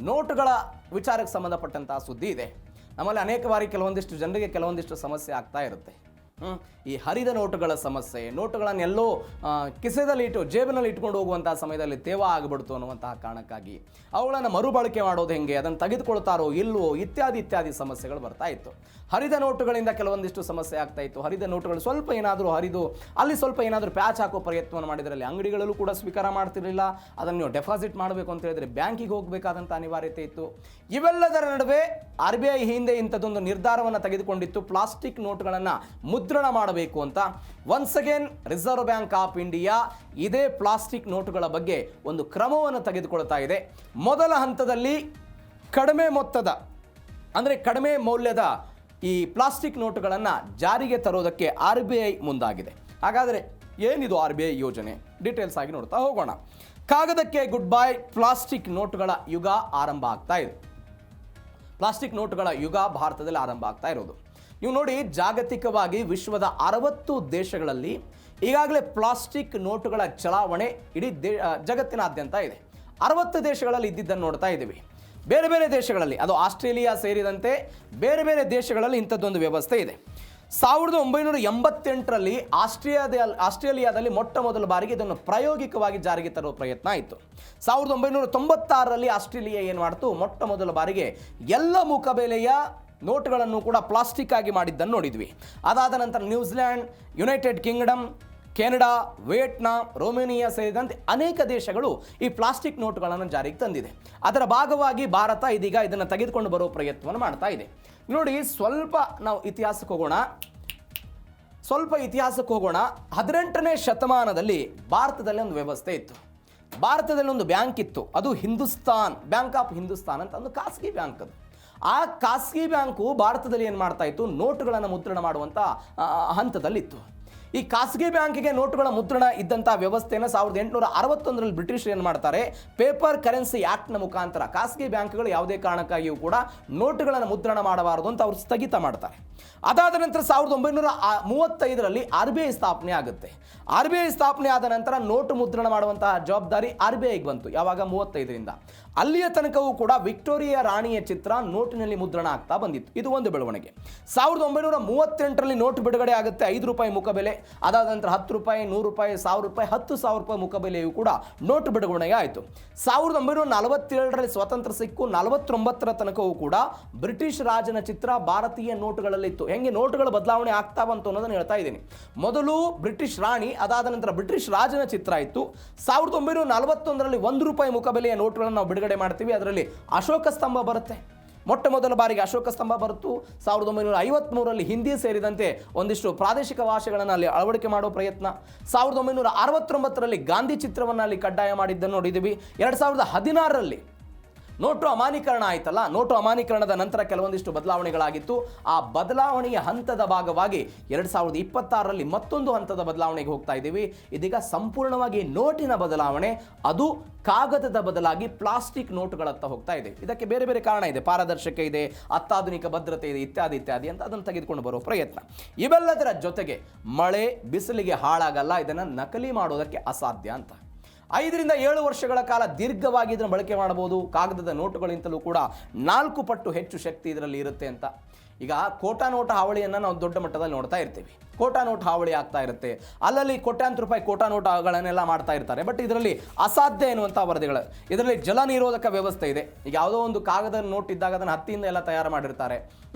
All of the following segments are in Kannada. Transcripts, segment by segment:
ನೋಟುಗಳ ವಿಚಾರಕ್ಕೆ ಸಂಬಂಧಪಟ್ಟಂತಹ ಸುದ್ದಿ ಇದೆ. ನಮ್ಮಲ್ಲಿ ಅನೇಕ ಬಾರಿ ಕೆಲವೊಂದಿಷ್ಟು ಜನರಿಗೆ ಕೆಲವೊಂದಿಷ್ಟು ಸಮಸ್ಯೆ ಆಗ್ತಾ ಇರುತ್ತೆ. ಈ ಹರಿದ ನೋಟುಗಳ ಸಮಸ್ಯೆ, ನೋಟುಗಳನ್ನೆಲ್ಲೋ ಕಿಸೆದಲ್ಲಿ ಇಟ್ಟು ಜೇಬಿನಲ್ಲಿ ಇಟ್ಕೊಂಡು ಹೋಗುವಂಥ ಸಮಯದಲ್ಲಿ ತೇವ ಆಗಿಬಿಡ್ತು ಅನ್ನುವಂತಹ ಕಾರಣಕ್ಕಾಗಿ ಅವುಗಳನ್ನು ಮರುಬಳಕೆ ಮಾಡೋದು ಹೆಂಗೆ, ಅದನ್ನು ತೆಗೆದುಕೊಳ್ತಾರೋ ಇಲ್ವೋ ಇತ್ಯಾದಿ ಸಮಸ್ಯೆಗಳು ಬರ್ತಾ ಇತ್ತು. ಹರಿದ ನೋಟುಗಳಿಂದ ಕೆಲವೊಂದಿಷ್ಟು ಸಮಸ್ಯೆ ಆಗ್ತಾ ಇತ್ತು. ಹರಿದ ನೋಟುಗಳು ಸ್ವಲ್ಪ ಏನಾದರೂ ಹರಿದು ಅಲ್ಲಿ ಸ್ವಲ್ಪ ಏನಾದರೂ ಪ್ಯಾಚ್ ಹಾಕೋ ಪ್ರಯತ್ನವನ್ನು ಮಾಡಿದ್ರಲ್ಲಿ ಅಂಗಡಿಗಳಲ್ಲೂ ಕೂಡ ಸ್ವೀಕಾರ ಮಾಡ್ತಿರಲಿಲ್ಲ. ಅದನ್ನು ನೀವು ಡೆಪಾಸಿಟ್ ಮಾಡಬೇಕು ಅಂತ ಹೇಳಿದರೆ ಬ್ಯಾಂಕಿಗೆ ಹೋಗಬೇಕಾದಂಥ ಅನಿವಾರ್ಯತೆ ಇತ್ತು. ಇವೆಲ್ಲದರ ನಡುವೆ RBI ಹಿಂದೆ ಇಂಥದ್ದೊಂದು ನಿರ್ಧಾರವನ್ನು ತೆಗೆದುಕೊಂಡಿತ್ತು, ಪ್ಲಾಸ್ಟಿಕ್ ನೋಟುಗಳನ್ನು ಮುದ್ರಣ ಮಾಡಬೇಕು ಅಂತ. Once again reserve bank of India ಇದೇ ಪ್ಲಾಸ್ಟಿಕ್ ನೋಟುಗಳ ಬಗ್ಗೆ ಒಂದು ಕ್ರಮವನ್ನು ತೆಗೆದುಕೊಳ್ತಾ ಇದೆ. ಮೊದಲ ಹಂತದಲ್ಲಿ ಕಡಿಮೆ ಮೊತ್ತದ ಅಂದರೆ ಕಡಿಮೆ ಮೌಲ್ಯದ ಈ ಪ್ಲಾಸ್ಟಿಕ್ ನೋಟುಗಳನ್ನು ಜಾರಿಗೆ ತರೋದಕ್ಕೆ RBI ಮುಂದಾಗಿದೆ. ಹಾಗಾದರೆ ಏನಿದು RBI ಯೋಜನೆ, ಡೀಟೇಲ್ಸ್ ಆಗಿ ನೋಡ್ತಾ ಹೋಗೋಣ. ಕಾಗದಕ್ಕೆ ಗುಡ್ ಬೈ, ಪ್ಲಾಸ್ಟಿಕ್ ನೋಟುಗಳ ಯುಗ ಆರಂಭ ಆಗ್ತಾ ಇದೆ. ಪ್ಲಾಸ್ಟಿಕ್ ನೋಟುಗಳ ಯುಗ ಭಾರತದಲ್ಲಿ ಆರಂಭ ಆಗ್ತಾ ಇರೋದು. ನೀವು ನೋಡಿ, ಜಾಗತಿಕವಾಗಿ ವಿಶ್ವದ 60 ದೇಶಗಳಲ್ಲಿ ಈಗಾಗಲೇ ಪ್ಲಾಸ್ಟಿಕ್ ನೋಟುಗಳ ಚಲಾವಣೆ ಇಡೀ ಜಗತ್ತಿನಾದ್ಯಂತ ಇದೆ. 60 ದೇಶಗಳಲ್ಲಿ ಇದ್ದಿದ್ದನ್ನು ನೋಡ್ತಾ ಇದ್ದೀವಿ. ಬೇರೆ ಬೇರೆ ದೇಶಗಳಲ್ಲಿ, ಅದು ಆಸ್ಟ್ರೇಲಿಯಾ ಸೇರಿದಂತೆ ಬೇರೆ ಬೇರೆ ದೇಶಗಳಲ್ಲಿ ಇಂಥದ್ದೊಂದು ವ್ಯವಸ್ಥೆ ಇದೆ. 1988ರಲ್ಲಿ ಆಸ್ಟ್ರೇಲಿಯಾದಲ್ಲಿ ಮೊಟ್ಟ ಮೊದಲ ಬಾರಿಗೆ ಇದನ್ನು ಪ್ರಾಯೋಗಿಕವಾಗಿ ಜಾರಿಗೆ ತರುವ ಪ್ರಯತ್ನ ಆಯಿತು. 1996ರಲ್ಲಿ ಆಸ್ಟ್ರೇಲಿಯಾ ಏನು ಮಾಡ್ತು, ಮೊಟ್ಟ ಮೊದಲ ಬಾರಿಗೆ ಎಲ್ಲ ಮುಖಬೆಲೆಯ ನೋಟುಗಳನ್ನು ಕೂಡ ಪ್ಲಾಸ್ಟಿಕ್ ಆಗಿ ಮಾಡಿದ್ದನ್ನು ನೋಡಿದ್ವಿ. ಅದಾದ ನಂತರ New Zealand, United Kingdom, Canada, Vietnam, Romania ಸೇರಿದಂತೆ ಅನೇಕ ದೇಶಗಳು ಈ ಪ್ಲಾಸ್ಟಿಕ್ ನೋಟುಗಳನ್ನು ಜಾರಿಗೆ ತಂದಿದೆ. ಅದರ ಭಾಗವಾಗಿ ಭಾರತ ಇದೀಗ ಇದನ್ನು ತೆಗೆದುಕೊಂಡು ಬರೋ ಪ್ರಯತ್ನವನ್ನು ಮಾಡ್ತಾ ಇದೆ. ನೋಡಿ, ಸ್ವಲ್ಪ ಇತಿಹಾಸಕ್ಕೆ ಹೋಗೋಣ. 18ನೇ ಶತಮಾನದಲ್ಲಿ ಭಾರತದಲ್ಲಿ ಒಂದು ವ್ಯವಸ್ಥೆ ಇತ್ತು. ಭಾರತದಲ್ಲಿ ಒಂದು ಬ್ಯಾಂಕ್ ಇತ್ತು, ಅದು ಬ್ಯಾಂಕ್ ಆಫ್ ಹಿಂದೂಸ್ತಾನ್ ಅಂತ ಒಂದು ಖಾಸಗಿ ಬ್ಯಾಂಕ್. ಅದು ಆ ಖಾಸಗಿ ಬ್ಯಾಂಕು ಭಾರತದಲ್ಲಿ ಏನು ಮಾಡ್ತಾ ಇತ್ತು, ನೋಟುಗಳನ್ನು ಮುದ್ರಣ ಮಾಡುವಂಥ ಹಂತದಲ್ಲಿತ್ತು. ಈ ಖಾಸಗಿ ಬ್ಯಾಂಕಿಗೆ ನೋಟುಗಳ ಮುದ್ರಣ ಇದ್ದಂಥ ವ್ಯವಸ್ಥೆಯನ್ನು 1861ರಲ್ಲಿ ಬ್ರಿಟಿಷರು ಏನು ಮಾಡ್ತಾರೆ, ಪೇಪರ್ ಕರೆನ್ಸಿ ಆ್ಯಕ್ಟ್ನ ಮುಖಾಂತರ ಖಾಸಗಿ ಬ್ಯಾಂಕ್ಗಳು ಯಾವುದೇ ಕಾರಣಕ್ಕಾಗಿಯೂ ಕೂಡ ನೋಟುಗಳನ್ನು ಮುದ್ರಣ ಮಾಡಬಾರದು ಅಂತ ಅವರು ಸ್ಥಗಿತ ಮಾಡ್ತಾರೆ. ಅದಾದ ನಂತರ 1935ರಲ್ಲಿ RBI ಸ್ಥಾಪನೆ ಆಗುತ್ತೆ. RBI ಸ್ಥಾಪನೆ ಆದ ನಂತರ ನೋಟು ಮುದ್ರಣ ಮಾಡುವಂತಹ ಜವಾಬ್ದಾರಿ RBIಗೆ ಬಂತು. ಯಾವಾಗ? 35ರಿಂದ. ಅಲ್ಲಿಯ ತನಕವೂ ಕೂಡ ವಿಕ್ಟೋರಿಯಾ ರಾಣಿಯ ಚಿತ್ರ ನೋಟಿನಲ್ಲಿ ಮುದ್ರಣ ಆಗ್ತಾ ಬಂದಿತ್ತು. ಇದು ಒಂದು ಬೆಳವಣಿಗೆ. 1938ರಲ್ಲಿ ನೋಟು ಬಿಡುಗಡೆ ಆಗುತ್ತೆ, ₹5 ಮುಖಬೆಲೆ. ಅದಾದ ನಂತರ ₹10, ₹100, ₹1000, ₹10,000 ಮುಖಬೆಲೆಯೂ ಕೂಡ ನೋಟು ಬಿಡುಗಡೆ ಆಯಿತು. 1947ರಲ್ಲಿ ಸ್ವಾತಂತ್ರ್ಯ ಸಿಕ್ಕು 49ರ ತನಕವೂ ಕೂಡ ಬ್ರಿಟಿಷ್ ರಾಜನ ಚಿತ್ರ ಭಾರತೀಯ ನೋಟುಗಳಲ್ಲಿತ್ತು. ಹೆಂಗೆ ನೋಟುಗಳ ಬದಲಾವಣೆ ಆಗ್ತಾ ಬಂತು ಅನ್ನೋದನ್ನು ಹೇಳ್ತಾ ಇದ್ದೀನಿ. ಮೊದಲು ಬ್ರಿಟಿಷ್ ರಾಣಿ, ಅದಾದ ನಂತರ ಬ್ರಿಟಿಷ್ ರಾಜನ ಚಿತ್ರ ಇತ್ತು. 1941ರಲ್ಲಿ ₹1 ಮುಖಬೆಲೆಯ ನೋಟುಗಳನ್ನು ನಾವು ಬಿಡುಗಡೆ ಮಾಡ್ತೀವಿ. ಅದರಲ್ಲಿ ಅಶೋಕ ಸ್ತಂಭ ಬರುತ್ತೆ. ಮೊಟ್ಟ ಮೊದಲ ಬಾರಿಗೆ ಅಶೋಕ ಸ್ತಂಭ ಬರುತ್ತು. 1953ರಲ್ಲಿ ಹಿಂದಿ ಸೇರಿದಂತೆ ಒಂದಿಷ್ಟು ಪ್ರಾದೇಶಿಕ ಭಾಷೆಗಳನ್ನು ಅಲ್ಲಿ ಅಳವಡಿಕೆ ಮಾಡೋ ಪ್ರಯತ್ನ. 1969ರಲ್ಲಿ ಗಾಂಧಿ ಚಿತ್ರವನ್ನು ಅಲ್ಲಿ ಕಡ್ಡಾಯ ಮಾಡಿದ್ದನ್ನು ನೋಡಿದ್ದೀವಿ. 2016ರಲ್ಲಿ ನೋಟು ಅಮಾನ್ಯೀಕರಣ ಆಯ್ತಲ್ಲ, ನೋಟು ಅಮಾನ್ಯೀಕರಣದ ನಂತರ ಕೆಲವೊಂದಿಷ್ಟು ಬದಲಾವಣೆಗಳಾಗಿತ್ತು. ಆ ಬದಲಾವಣೆಯ ಹಂತದ ಭಾಗವಾಗಿ 2026ರಲ್ಲಿ ಮತ್ತೊಂದು ಹಂತದ ಬದಲಾವಣೆಗೆ ಹೋಗ್ತಾ ಇದ್ದೀವಿ. ಇದೀಗ ಸಂಪೂರ್ಣವಾಗಿ ನೋಟಿನ ಬದಲಾವಣೆ, ಅದು ಕಾಗದದ ಬದಲಾಗಿ ಪ್ಲಾಸ್ಟಿಕ್ ನೋಟುಗಳತ್ತ ಹೋಗ್ತಾ ಇದೆ. ಇದಕ್ಕೆ ಬೇರೆ ಬೇರೆ ಕಾರಣ ಇದೆ. ಪಾರದರ್ಶಕ ಇದೆ, ಅತ್ಯಾಧುನಿಕ ಭದ್ರತೆ ಇದೆ, ಇತ್ಯಾದಿ ಅಂತ ಅದನ್ನು ತೆಗೆದುಕೊಂಡು ಬರೋ ಪ್ರಯತ್ನ. ಇವೆಲ್ಲದರ ಜೊತೆಗೆ ಮಳೆ ಬಿಸಿಲಿಗೆ ಹಾಳಾಗಲ್ಲ, ಇದನ್ನು ನಕಲಿ ಮಾಡೋದಕ್ಕೆ ಅಸಾಧ್ಯ ಅಂತ. 5ರಿಂದ 7 ವರ್ಷಗಳ ಕಾಲ ದೀರ್ಘವಾಗಿ ಇದನ್ನು ಬಳಕೆ ಮಾಡಬಹುದು. ಕಾಗದದ ನೋಟುಗಳಿಂತಲೂ ಕೂಡ 4 ಪಟ್ಟು ಹೆಚ್ಚು ಶಕ್ತಿ ಇದರಲ್ಲಿ ಇರುತ್ತೆ ಅಂತ. ಈಗ ಕೋಟಾ ನೋಟ ಹಾವಳಿಯನ್ನು ನಾವು ದೊಡ್ಡ ಮಟ್ಟದಲ್ಲಿ ನೋಡ್ತಾ ಇರ್ತೀವಿ. ಕೋಟಾ ನೋಟ್ ಹಾವಳಿ ಆಗ್ತಾ ಇರುತ್ತೆ, ಅಲ್ಲಲ್ಲಿ ಕೋಟ್ಯಾಂತರ ರೂಪಾಯಿ ಕೋಟಾ ನೋಟುಗಳನ್ನೆಲ್ಲ ಮಾಡ್ತಾ ಇರ್ತಾರೆ. ಬಟ್ ಇದರಲ್ಲಿ ಅಸಾಧ್ಯ ಎನ್ನುವಂಥ ವರದಿಗಳು. ಇದರಲ್ಲಿ ಜಲ ನಿರೋಧಕ ವ್ಯವಸ್ಥೆ ಇದೆ. ಈಗ ಯಾವುದೋ ಒಂದು ಕಾಗದ ನೋಟ್ ಇದ್ದಾಗ ಅದನ್ನು ಹತ್ತಿಯಿಂದ ಎಲ್ಲ ತಯಾರು ಮಾಡಿರ್ತಾರೆ.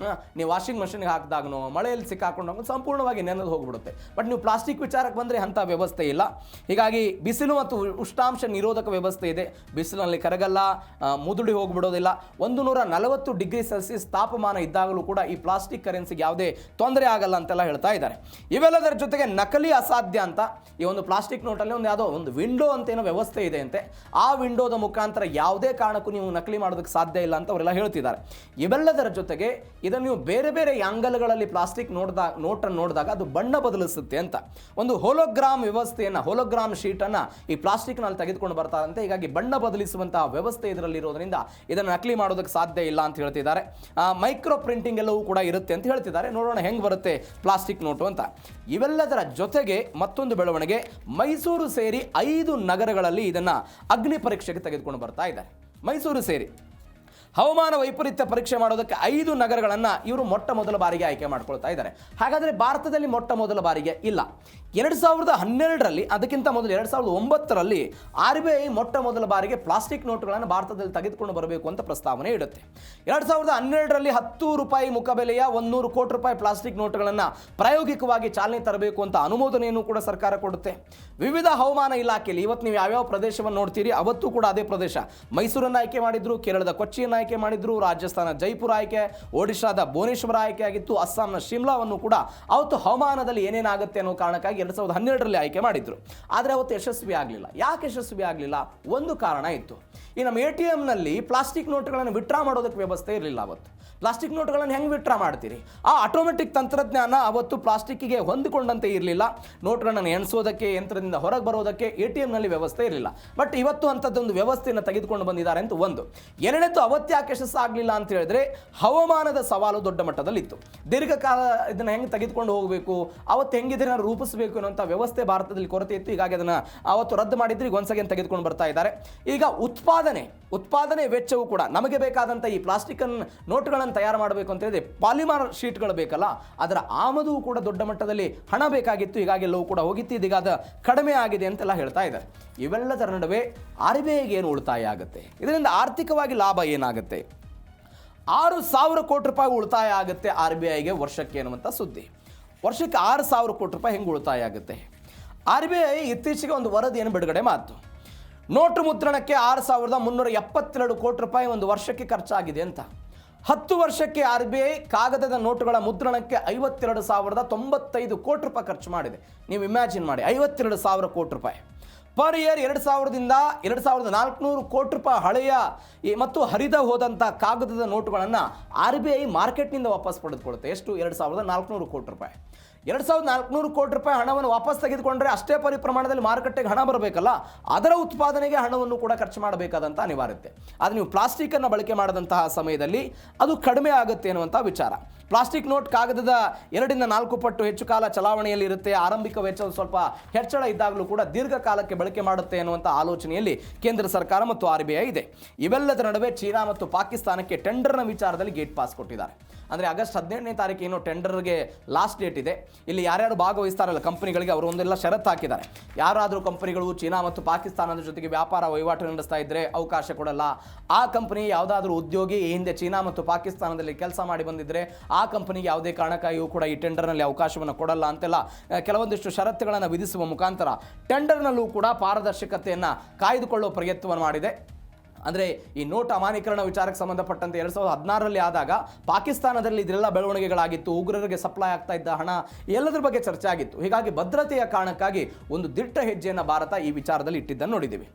ನೀವು ವಾಷಿಂಗ್ ಮಷಿನ್ಗೆ ಹಾಕಿದಾಗನೋ ಮಳೆಯಲ್ಲಿ ಸಿಕ್ಕಾಕೊಂಡು ಸಂಪೂರ್ಣವಾಗಿ ನೆನೆದು ಹೋಗ್ಬಿಡುತ್ತೆ. ಬಟ್ ನೀವು ಪ್ಲಾಸ್ಟಿಕ್ ವಿಚಾರಕ್ಕೆ ಬಂದರೆ ಅಂಥ ವ್ಯವಸ್ಥೆ ಇಲ್ಲ. ಹೀಗಾಗಿ ಬಿಸಿಲು ಮತ್ತು ಉಷ್ಣಾಂಶ ನಿರೋಧಕ ವ್ಯವಸ್ಥೆ ಇದೆ. ಬಿಸಿಲಿನಲ್ಲಿ ಕರಗಲ್ಲ, ಮುದುಡಿ ಹೋಗ್ಬಿಡೋದಿಲ್ಲ. 140 ಡಿಗ್ರಿ ಸೆಲ್ಸಿಯಸ್ ತಾಪಮಾನ ಇದ್ದಾಗಲೂ ಕೂಡ ಈ ಪ್ಲಾಸ್ಟಿಕ್ ಕರೆನ್ಸಿಗೆ ಯಾವುದೇ ತೊಂದರೆ ಆಗಲ್ಲ ಅಂತೆಲ್ಲ ಹೇಳ್ತಾ ಇದ್ದಾರೆ. ಇವೆಲ್ಲದರ ಜೊತೆಗೆ ನಕಲಿ ಅಸಾಧ್ಯ ಅಂತ. ಈ ಒಂದು ಪ್ಲಾಸ್ಟಿಕ್ ನೋಟಲ್ಲಿ ಯಾವುದೋ ಒಂದು ವಿಂಡೋ ಅಂತ ಏನೋ ವ್ಯವಸ್ಥೆ ಇದೆ ಅಂತೆ. ಆ ವಿಂಡೋದ ಮುಖಾಂತರ ಯಾವುದೇ ಕಾರಣಕ್ಕೂ ನೀವು ನಕಲಿ ಮಾಡೋದಕ್ಕೆ ಸಾಧ್ಯ ಇಲ್ಲ ಅಂತ ಅವರೆಲ್ಲ ಹೇಳ್ತಿದ್ದಾರೆ. ಇವೆಲ್ಲದರ ಜೊತೆಗೆ ಇದನ್ನು ನೀವು ಬೇರೆ ಬೇರೆ ಆಂಗಲ್ಗಳಲ್ಲಿ ಪ್ಲಾಸ್ಟಿಕ್ ನೋಟನ್ನು ನೋಡಿದಾಗ ಅದು ಬಣ್ಣ ಬದಲಿಸುತ್ತೆ ಅಂತ. ಒಂದು ಹೋಲೋಗ್ರಾಮ್ ವ್ಯವಸ್ಥೆಯನ್ನು, ಹೋಲೋಗ್ರಾಮ್ ಶೀಟನ್ನು ಈ ಪ್ಲಾಸ್ಟಿಕ್ನಲ್ಲಿ ತೆಗೆದುಕೊಂಡು ಬರ್ತಾರಂತೆ. ಹೀಗಾಗಿ ಬಣ್ಣ ಬದಲಿಸುವಂತಹ ವ್ಯವಸ್ಥೆ ಇದರಲ್ಲಿ ಇರೋದ್ರಿಂದ ಇದನ್ನು ನಕಲಿ ಮಾಡೋದಕ್ಕೆ ಸಾಧ್ಯ ಇಲ್ಲ ಅಂತ ಹೇಳ್ತಿದ್ದಾರೆ. ಮೈಕ್ರೋ ಪ್ರಿಂಟಿಂಗ್ ಎಲ್ಲವೂ ಕೂಡ ಇರುತ್ತೆ ಅಂತ ಹೇಳ್ತಿದ್ದಾರೆ. ನೋಡೋಣ ಹೆಂಗೆ ಬರುತ್ತೆ ಪ್ಲಾಸ್ಟಿಕ್ ನೋಟು ಅಂತ. ಇವೆಲ್ಲದರ ಜೊತೆಗೆ ಮತ್ತೊಂದು ಬೆಳವಣಿಗೆ, ಮೈಸೂರು ಸೇರಿ 5 ನಗರಗಳಲ್ಲಿ ಇದನ್ನು ಅಗ್ನಿ ಪರೀಕ್ಷೆಗೆ ತೆಗೆದುಕೊಂಡು ಬರ್ತಾ ಇದ್ದಾರೆ. ಮೈಸೂರು ಸೇರಿ ಹವಾಮಾನ ವೈಪರೀತ್ಯ ಪರೀಕ್ಷೆ ಮಾಡೋದಕ್ಕೆ 5 ನಗರಗಳನ್ನು ಇವರು ಮೊಟ್ಟ ಮೊದಲ ಬಾರಿಗೆ ಆಯ್ಕೆ ಮಾಡ್ಕೊಳ್ತಾ ಇದ್ದಾರೆ. ಹಾಗಾದರೆ ಭಾರತದಲ್ಲಿ ಮೊಟ್ಟ ಮೊದಲ ಬಾರಿಗೆ ಇಲ್ಲ. 2012ರಲ್ಲಿ, ಅದಕ್ಕಿಂತ ಮೊದಲು 2009ರಲ್ಲಿ RBI ಮೊಟ್ಟ ಮೊದಲ ಬಾರಿಗೆ ಪ್ಲಾಸ್ಟಿಕ್ ನೋಟುಗಳನ್ನು ಭಾರತದಲ್ಲಿ ತೆಗೆದುಕೊಂಡು ಬರಬೇಕು ಅಂತ ಪ್ರಸ್ತಾವನೆ ಇಡುತ್ತೆ. 2012ರಲ್ಲಿ 10 ರೂಪಾಯಿ ಮುಖಬೆಲೆಯ 100 ಕೋಟಿ ರೂಪಾಯಿ ಪ್ಲಾಸ್ಟಿಕ್ ನೋಟುಗಳನ್ನು ಪ್ರಾಯೋಗಿಕವಾಗಿ ಚಾಲನೆ ತರಬೇಕು ಅಂತ ಅನುಮೋದನೆಯನ್ನು ಕೂಡ ಸರ್ಕಾರ ಕೊಡುತ್ತೆ. ವಿವಿಧ ಹವಾಮಾನ ಇಲಾಖೆಯಲ್ಲಿ ಇವತ್ತು ನೀವು ಯಾವ್ಯಾವ ಪ್ರದೇಶವನ್ನು ನೋಡ್ತೀರಿ ಅವತ್ತು ಕೂಡ ಅದೇ ಪ್ರದೇಶ. ಮೈಸೂರನ್ನು ಆಯ್ಕೆ ಮಾಡಿದ್ರು, ಕೇರಳದ ಕೊಚ್ಚಿಯನ್ನು ಆಯ್ಕೆ ಮಾಡಿದ್ರು, ರಾಜಸ್ಥಾನ ಜೈಪುರ ಆಯ್ಕೆ, ಒಡಿಶಾದ ಭುವನೇಶ್ವರ ಆಯ್ಕೆ ಆಗಿತ್ತು, ಅಸ್ಸಾಂನ ಶಿಮ್ಲಾವನ್ನು ಕೂಡ ಅವತ್ತು ಹವಾಮಾನದಲ್ಲಿ ಏನೇನಾಗುತ್ತೆ ಅನ್ನೋ ಕಾರಣಕ್ಕಾಗಿ 2012ರಲ್ಲಿ ಆಯ್ಕೆ ಮಾಡಿದ್ರು. ಆದರೆ ಅವತ್ತು ಯಶಸ್ವಿ ಆಗಲಿಲ್ಲ. ಯಾಕೆ ಯಶಸ್ವಿ ಆಗಲಿಲ್ಲ? ಒಂದು ಕಾರಣ ಇತ್ತು. ಈ ನಮ್ಮ ATMನಲ್ಲಿ ಪ್ಲಾಸ್ಟಿಕ್ ನೋಟುಗಳನ್ನು ವಿತ್ಡ್ರಾ ಮಾಡೋದಕ್ಕೆ ವ್ಯವಸ್ಥೆ ಇರಲಿಲ್ಲ. ಅವತ್ತು ಪ್ಲಾಸ್ಟಿಕ್ ನೋಟುಗಳನ್ನು ಹೆಂಗೆ ವಿತ್ಡ್ರಾ ಮಾಡ್ತೀರಿ? ಆ ಆಟೋಮೆಟಿಕ್ ತಂತ್ರಜ್ಞಾನ ಅವತ್ತು ಪ್ಲಾಸ್ಟಿಕ್ಕಿಗೆ ಹೊಂದಿಕೊಂಡಂತೆ ಇರಲಿಲ್ಲ. ನೋಟುಗಳನ್ನು ಎಣಿಸೋದಕ್ಕೆ, ಯಂತ್ರದಿಂದ ಹೊರಗೆ ಬರೋದಕ್ಕೆ ATMನಲ್ಲಿ ವ್ಯವಸ್ಥೆ ಇರಲಿಲ್ಲ. ಬಟ್ ಇವತ್ತು ಅಂಥದ್ದೊಂದು ವ್ಯವಸ್ಥೆಯನ್ನು ತೆಗೆದುಕೊಂಡು ಬಂದಿದ್ದಾರೆ ಅಂತ ಒಂದು. ಎರಡನೇದು, ಅವತ್ತು ಯಾಕೆ ಯಶಸ್ಸು ಆಗಲಿಲ್ಲ ಅಂತ ಹೇಳಿದ್ರೆ ಹವಾಮಾನದ ಸವಾಲು ದೊಡ್ಡ ಮಟ್ಟದಲ್ಲಿತ್ತು. ದೀರ್ಘಕಾಲ ಇದನ್ನು ಹೆಂಗೆ ತೆಗೆದುಕೊಂಡು ಹೋಗಬೇಕು, ಅವತ್ತು ಹೆಂಗೆ ಇದನ್ನು ರೂಪಿಸಬೇಕು ಅನ್ನೋಂಥ ವ್ಯವಸ್ಥೆ ಭಾರತದಲ್ಲಿ ಕೊರತೆ ಇತ್ತು. ಹೀಗಾಗಿ ಅದನ್ನು ಅವತ್ತು ರದ್ದು ಮಾಡಿದ್ರೆ ಈಗ ಒಂದ್ಸಲ ತೆಗೆದುಕೊಂಡು ಬರ್ತಾ ಇದ್ದಾರೆ. ಈಗ ಉತ್ಪಾದನೆ ವೆಚ್ಚವು ಕೂಡ ನಮಗೆ ಬೇಕಾದಂಥ ಈ ಪ್ಲಾಸ್ಟಿಕ್ ನೋಟುಗಳನ್ನು ತಯಾರು ಮಾಡಬೇಕು ಅಂತ ಹೇಳಿದ್ರೆ ಪಾಲಿಮರ್ ಶೀಟ್ಗಳು ಬೇಕಲ್ಲ, ಅದರ ಆಮದು ಕೂಡ ದೊಡ್ಡ ಮಟ್ಟದಲ್ಲಿ ಹಣ ಬೇಕಾಗಿತ್ತು. ಹೀಗಾಗಿ ಎಲ್ಲವೂ ಕೂಡ ಹೋಗಿತ್ತು. ಇದೀಗ ಅದು ಕಡಿಮೆ ಆಗಿದೆ ಅಂತೆಲ್ಲ ಹೇಳ್ತಾ ಇದ್ದಾರೆ. ಇವೆಲ್ಲದರ ನಡುವೆ RBIಗೆ ಏನು ಉಳಿತಾಯ ಆಗುತ್ತೆ? ಇದರಿಂದ ಆರ್ಥಿಕವಾಗಿ ಲಾಭ ಏನಾಗುತ್ತೆ? 6,000 ಕೋಟಿ ರೂಪಾಯಿ ಉಳಿತಾಯ ಆಗುತ್ತೆ RBIಗೆ ವರ್ಷಕ್ಕೆ ಅನ್ನುವಂಥ ಸುದ್ದಿ. ವರ್ಷಕ್ಕೆ 6,000 ಕೋಟಿ ರೂಪಾಯಿ ಹೆಂಗೆ ಉಳಿತಾಯ ಆಗುತ್ತೆ? RBI ಇತ್ತೀಚೆಗೆ ಒಂದು ವರದಿಯನ್ನು ಬಿಡುಗಡೆ ಮಾಡಿತು. ನೋಟು ಮುದ್ರಣಕ್ಕೆ 6,372 ಕೋಟಿ ರೂಪಾಯಿ ಒಂದು ವರ್ಷಕ್ಕೆ ಖರ್ಚಾಗಿದೆ ಅಂತ. 10 ವರ್ಷಕ್ಕೆ RBI ಕಾಗದದ ನೋಟುಗಳ ಮುದ್ರಣಕ್ಕೆ 52,095 ಕೋಟಿ ರೂಪಾಯಿ ಖರ್ಚು ಮಾಡಿದೆ. ನೀವು ಇಮ್ಯಾಜಿನ್ ಮಾಡಿ, 52,000 ಕೋಟಿ ರೂಪಾಯಿ ಪರ್ ಇಯರ್. 2000ದಿಂದ 2,400 ಕೋಟಿ ರೂಪಾಯಿ ಹಳೆಯ ಮತ್ತು ಹರಿದ ಹೋದಂಥ ಕಾಗದದ ನೋಟುಗಳನ್ನು RBI ಮಾರ್ಕೆಟ್ನಿಂದ ವಾಪಸ್ ಪಡೆದುಕೊಳ್ಳುತ್ತೆ. ಎಷ್ಟು? 2,400 ಕೋಟಿ ರೂಪಾಯಿ. 2,400 ಕೋಟಿ ರೂಪಾಯಿ ಹಣವನ್ನು ವಾಪಸ್ ತೆಗೆದುಕೊಂಡ್ರೆ ಅಷ್ಟೇ ಪರಿಪ್ರಮಾಣದಲ್ಲಿ ಮಾರುಕಟ್ಟೆಗೆ ಹಣ ಬರಬೇಕಲ್ಲ, ಅದರ ಉತ್ಪಾದನೆಗೆ ಹಣವನ್ನು ಕೂಡ ಖರ್ಚು ಮಾಡಬೇಕಾದಂಥ ಅನಿವಾರ್ಯತೆ. ಆದರೆ ನೀವು ಪ್ಲಾಸ್ಟಿಕ್ಕನ್ನು ಬಳಕೆ ಮಾಡಿದಂತಹ ಸಮಯದಲ್ಲಿ ಅದು ಕಡಿಮೆ ಆಗುತ್ತೆ ಅನ್ನುವಂಥ ವಿಚಾರ. ಪ್ಲಾಸ್ಟಿಕ್ ನೋಟ್ ಕಾಗದದ 2ರಿಂದ 4 ಪಟ್ಟು ಹೆಚ್ಚು ಕಾಲ ಚಲಾವಣೆಯಲ್ಲಿ ಇರುತ್ತೆ. ಆರಂಭಿಕ ವೆಚ್ಚ ಸ್ವಲ್ಪ ಹೆಚ್ಚಳ ಇದ್ದಾಗಲೂ ಕೂಡ ದೀರ್ಘಕಾಲಕ್ಕೆ ಬಳಕೆ ಮಾಡುತ್ತೆ ಅನ್ನುವಂಥ ಆಲೋಚನೆಯಲ್ಲಿ ಕೇಂದ್ರ ಸರ್ಕಾರ ಮತ್ತು RBI ಇದೆ. ಇವೆಲ್ಲದರ ನಡುವೆ ಚೀನಾ ಮತ್ತು ಪಾಕಿಸ್ತಾನಕ್ಕೆ ಟೆಂಡರ್ನ ವಿಚಾರದಲ್ಲಿ ಗೇಟ್ ಪಾಸ್ ಕೊಟ್ಟಿದ್ದಾರೆ. ಅಂದರೆ ಆಗಸ್ಟ್ 18ನೇ ತಾರೀಕು ಏನೋ ಟೆಂಡರ್ಗೆ ಲಾಸ್ಟ್ ಡೇಟ್ ಇದೆ. ಇಲ್ಲಿ ಯಾರ್ಯಾರು ಭಾಗವಹಿಸ್ತಾರಲ್ಲ ಕಂಪನಿಗಳಿಗೆ ಅವರು ಒಂದೆಲ್ಲ ಷರತ್ತು ಹಾಕಿದ್ದಾರೆ. ಯಾರಾದರೂ ಕಂಪನಿಗಳು ಚೀನಾ ಮತ್ತು ಪಾಕಿಸ್ತಾನದ ಜೊತೆಗೆ ವ್ಯಾಪಾರ ವಹಿವಾಟು ನಡೆಸ್ತಾ ಇದ್ದರೆ ಅವಕಾಶ ಕೊಡಲ್ಲ. ಆ ಕಂಪನಿ ಯಾವುದಾದ್ರೂ ಉದ್ಯೋಗಿ ಈ ಹಿಂದೆ ಚೀನಾ ಮತ್ತು ಪಾಕಿಸ್ತಾನದಲ್ಲಿ ಕೆಲಸ ಮಾಡಿ ಬಂದಿದ್ದರೆ ಆ ಕಂಪನಿಗೆ ಯಾವುದೇ ಕಾರಣಕ್ಕಾಗಿಯೂ ಕೂಡ ಈ ಟೆಂಡರ್ನಲ್ಲಿ ಅವಕಾಶವನ್ನು ಕೊಡಲ್ಲ ಅಂತೆಲ್ಲ ಕೆಲವೊಂದಿಷ್ಟು ಷರತ್ತುಗಳನ್ನು ವಿಧಿಸುವ ಮುಖಾಂತರ ಟೆಂಡರ್ನಲ್ಲೂ ಕೂಡ ಪಾರದರ್ಶಕತೆಯನ್ನು ಕಾಯ್ದುಕೊಳ್ಳುವ ಪ್ರಯತ್ನವನ್ನು ಮಾಡಿದೆ. ಅಂದರೆ ಈ ನೋಟ್ ಅಮಾನ್ಯೀಕರಣ ವಿಚಾರಕ್ಕೆ ಸಂಬಂಧಪಟ್ಟಂತೆ 2016ರಲ್ಲಿ ಆದಾಗ ಪಾಕಿಸ್ತಾನದಲ್ಲಿ ಇದೆಲ್ಲ ಬೆಳವಣಿಗೆಗಳಾಗಿತ್ತು. ಉಗ್ರರಿಗೆ ಸಪ್ಲೈ ಆಗ್ತಾ ಇದ್ದ ಹಣ ಎಲ್ಲದರ ಬಗ್ಗೆ ಚರ್ಚೆ ಆಗಿತ್ತು. ಹೀಗಾಗಿ ಭದ್ರತೆಯ ಕಾರಣಕ್ಕಾಗಿ ಒಂದು ದಿಟ್ಟ ಹೆಜ್ಜೆಯನ್ನು ಭಾರತ ಈ ವಿಚಾರದಲ್ಲಿ ಇಟ್ಟಿದ್ದನ್ನು ನೋಡಿದ್ದೀವಿ.